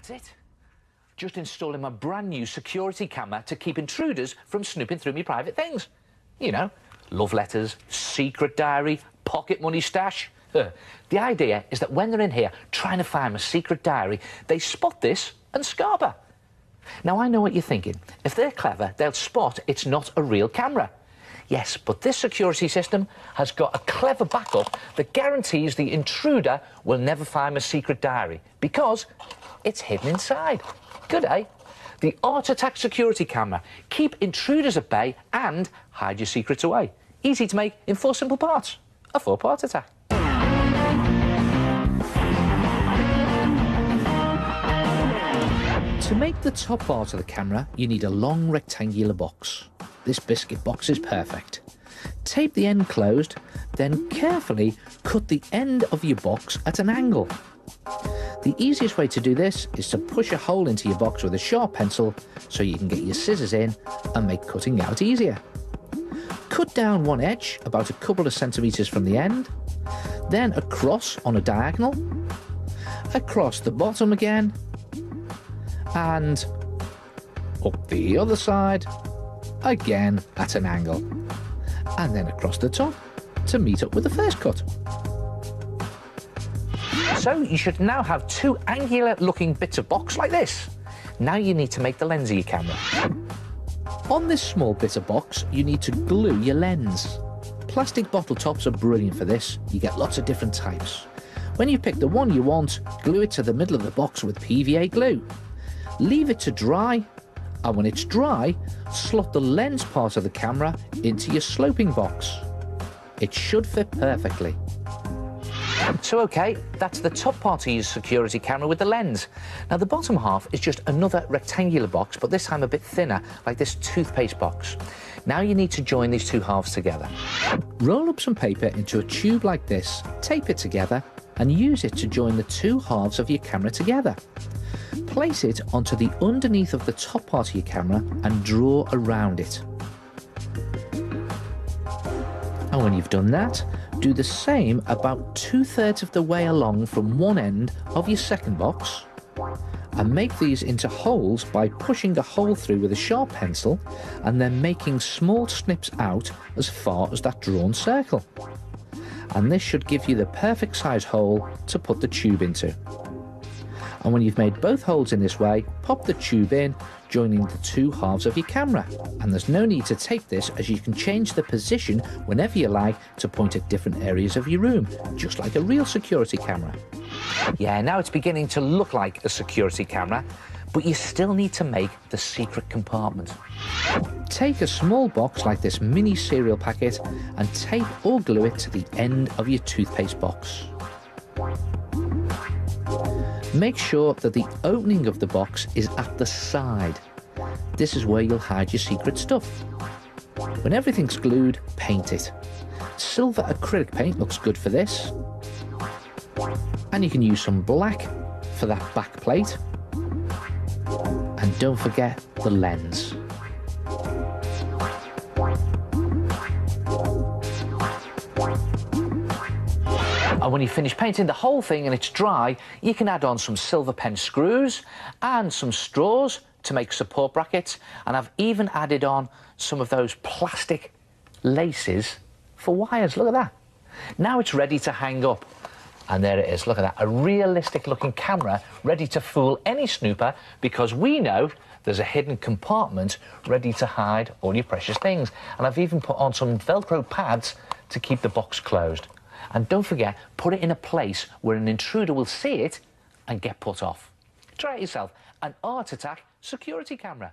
That's it. Just installing my brand new security camera to keep intruders from snooping through my private things. You know, love letters, secret diary, pocket money stash. The idea is that when they're in here trying to find my secret diary, they spot this and scarper. Now, I know what you're thinking. If they're clever, they'll spot it's not a real camera. Yes, but this security system has got a clever backup that guarantees the intruder will never find my secret diary because it's hidden inside. Good, eh? The Art Attack security camera. Keep intruders at bay and hide your secrets away. Easy to make in 4 simple parts. A 4-part attack. To make the top part of the camera, you need a long rectangular box. This biscuit box is perfect. Tape the end closed, then carefully cut the end of your box at an angle. The easiest way to do this is to push a hole into your box with a sharp pencil so you can get your scissors in and make cutting out easier. Cut down one edge about a couple of centimetres from the end, then across on a diagonal, across the bottom again, and up the other side, again at an angle, and then across the top to meet up with the first cut. So you should now have 2 angular looking bits of box like this. Now you need to make the lens of your camera. On this small bit of box, you need to glue your lens. Plastic bottle tops are brilliant for this. You get lots of different types. When you pick the one you want, glue it to the middle of the box with PVA glue. Leave it to dry, and when it's dry, slot the lens part of the camera into your sloping box. It should fit perfectly. So OK, that's the top part of your security camera with the lens. Now the bottom half is just another rectangular box, but this time a bit thinner, like this toothpaste box. Now you need to join these 2 halves together. Roll up some paper into a tube like this, tape it together, and use it to join the 2 halves of your camera together. Place it onto the underneath of the top part of your camera and draw around it. And when you've done that, do the same about 2/3 of the way along from one end of your second box, and make these into holes by pushing a hole through with a sharp pencil and then making small snips out as far as that drawn circle. And this should give you the perfect size hole to put the tube into. And when you've made both holes in this way, pop the tube in, joining the 2 halves of your camera. And there's no need to tape this, as you can change the position whenever you like to point at different areas of your room, just like a real security camera. Yeah, now it's beginning to look like a security camera, but you still need to make the secret compartment. Take a small box like this mini cereal packet and tape or glue it to the end of your toothpaste box. Make sure that the opening of the box is at the side. This is where you'll hide your secret stuff. When everything's glued, paint it. Silver acrylic paint looks good for this. And you can use some black for that back plate. And don't forget the lens. And when you finish painting the whole thing and it's dry, you can add on some silver pen screws and some straws to make support brackets. And I've even added on some of those plastic laces for wires. Look at that. Now it's ready to hang up. And there it is. Look at that. A realistic looking camera ready to fool any snooper, because we know there's a hidden compartment ready to hide all your precious things. And I've even put on some Velcro pads to keep the box closed. And don't forget, put it in a place where an intruder will see it and get put off. Try it yourself. An Art Attack security camera.